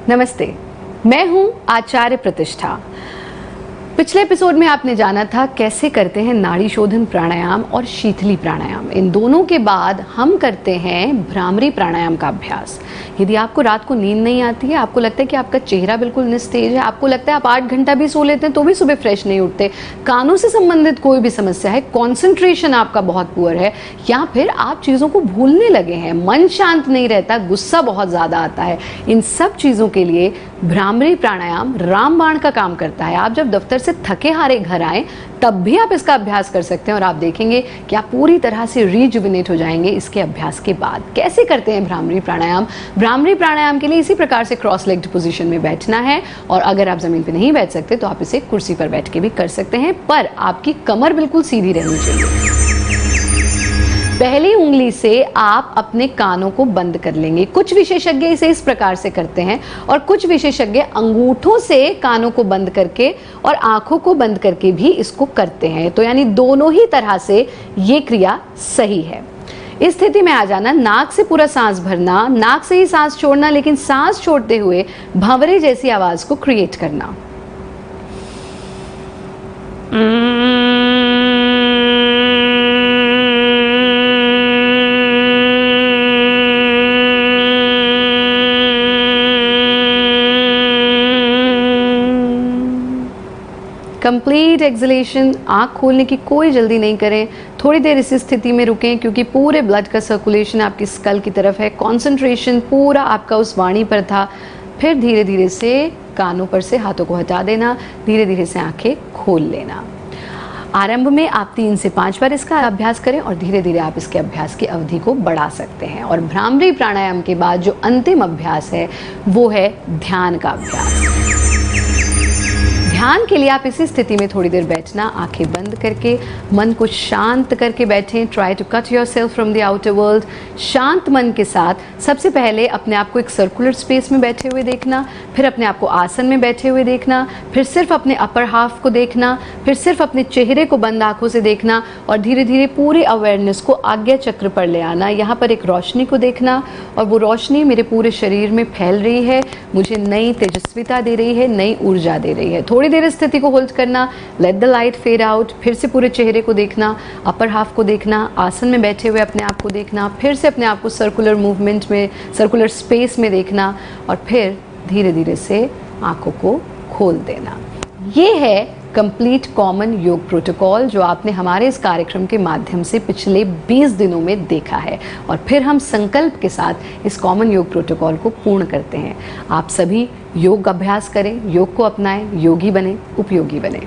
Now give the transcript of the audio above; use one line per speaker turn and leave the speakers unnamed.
नमस्ते, मैं हूं आचार्य प्रतिष्ठा। पिछले एपिसोड में आपने जाना था कैसे करते हैं नाड़ी शोधन प्राणायाम और शीतली प्राणायाम। इन दोनों के बाद हम करते हैं भ्रामरी प्राणायाम का अभ्यास। यदि आपको रात को नींद नहीं आती है, आपको लगता है कि आपका चेहरा बिल्कुल निस्तेज है, आपको लगता है आप 8 घंटा भी सो लेते हैं तो भी सुबह फ्रेश नहीं उठते, कानों से संबंधित कोई भी समस्या है, कॉन्सेंट्रेशन आपका बहुत पुअर है, या फिर आप चीज़ों को भूलने लगे हैं, मन शांत नहीं रहता, गुस्सा बहुत ज़्यादा आता है, इन सब चीज़ों के लिए भ्रामरी प्राणायाम रामबाण का काम करता है। आप जब दफ्तर से थके हारे घर आए तब भी आप इसका अभ्यास कर सकते हैं और आप देखेंगे कि आप पूरी तरह से रिजुविनेट हो जाएंगे इसके अभ्यास के बाद। कैसे करते हैं भ्रामरी प्राणायाम? भ्रामरी प्राणायाम के लिए इसी प्रकार से क्रॉस लेग्ड पोजीशन में बैठना है, और अगर आप जमीन पे नहीं बैठ सकते तो आप इसे कुर्सी पर बैठ के भी कर सकते हैं, पर आपकी कमर बिल्कुल सीधी रहनी चाहिए। पहली उंगली से आप अपने कानों को बंद कर लेंगे। कुछ विशेषज्ञ इसे इस प्रकार से करते हैं और कुछ विशेषज्ञ अंगूठों से कानों को बंद करके और आंखों को बंद करके भी इसको करते हैं। तो यानी दोनों ही तरह से ये क्रिया सही है। इस स्थिति में आ जाना, नाक से पूरा सांस भरना, नाक से ही सांस छोड़ना, लेकिन सांस छोड़ते हुए भंवरे जैसी आवाज को क्रिएट करना। Complete acceleration. आँख खोलने की कोई जल्दी नहीं करें, थोड़ी देर इस स्थिति में रुकें क्योंकि पूरे ब्लड का सर्कुलेशन आपकी स्कल की तरफ है, कंसंट्रेशन पूरा आपका उस वाणी पर था। फिर धीरे धीरे से कानों पर से हाथों को हटा देना, धीरे धीरे से आंखें खोल लेना। आरंभ में आप 3 से 5 बार इसका अभ्यास करें और धीरे धीरे आप इसके अभ्यास की अवधि को बढ़ा सकते हैं। और भ्रामरी प्राणायाम के बाद जो अंतिम अभ्यास है वो है ध्यान का अभ्यास। ध्यान के लिए आप इसी स्थिति में थोड़ी देर बैठना, आंखें बंद करके, मन को शांत करके बैठें। Try to cut yourself from the outer world. शांत मन के साथ सबसे पहले अपने आप को एक सर्कुलर स्पेस में बैठे हुए देखना, फिर अपने आप को आसन में बैठे हुए देखना, फिर सिर्फ अपने अपर हाफ को देखना, फिर सिर्फ अपने चेहरे को बंद आंखों से देखना और धीरे धीरे पूरी अवेयरनेस को आज्ञा चक्र पर ले आना। यहाँ पर एक रोशनी को देखना और वो रोशनी मेरे पूरे शरीर में फैल रही है, मुझे नई तेजस्विता दे रही है, नई ऊर्जा दे रही है। थोड़ी देर स्थिति को होल्ड करना, let the light fade out, फिर से पूरे चेहरे को देखना, अपर हाफ को देखना, आसन में बैठे हुए अपने आप को देखना, फिर से अपने आप को सर्कुलर मूवमेंट में, सर्कुलर स्पेस में देखना और फिर धीरे धीरे से आंखों को खोल देना। ये है कंप्लीट कॉमन योग प्रोटोकॉल जो आपने हमारे इस कार्यक्रम के माध्यम से पिछले 20 दिनों में देखा है, और फिर हम संकल्प के साथ इस कॉमन योग प्रोटोकॉल को पूर्ण करते हैं। आप सभी योग अभ्यास करें, योग को अपनाएं, योगी बने, उपयोगी बने।